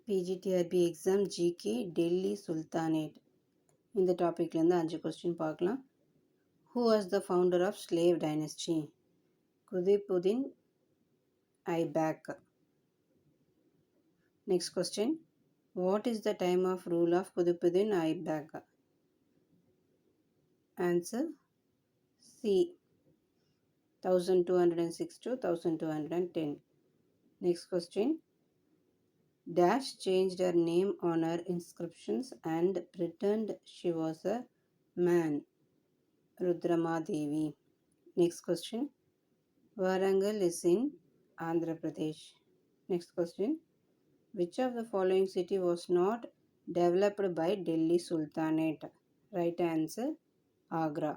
PGTRB exam GK Delhi sultanate இந்த டாப்பிக்லேருந்து 5 question பார்க்கலாம். Who was the founder of slave dynasty? Qutbuddin Aibak. Next question, what is the time of rule of Qutbuddin Aibak? Answer C, 1206 to 1210. Next question, Dash changed her name on her inscriptions and pretended she was a man. Rudrama Devi. Next question, Warangal is in Andhra Pradesh. Next question, which of the following city was not developed by Delhi Sultanate? Right answer, Agra.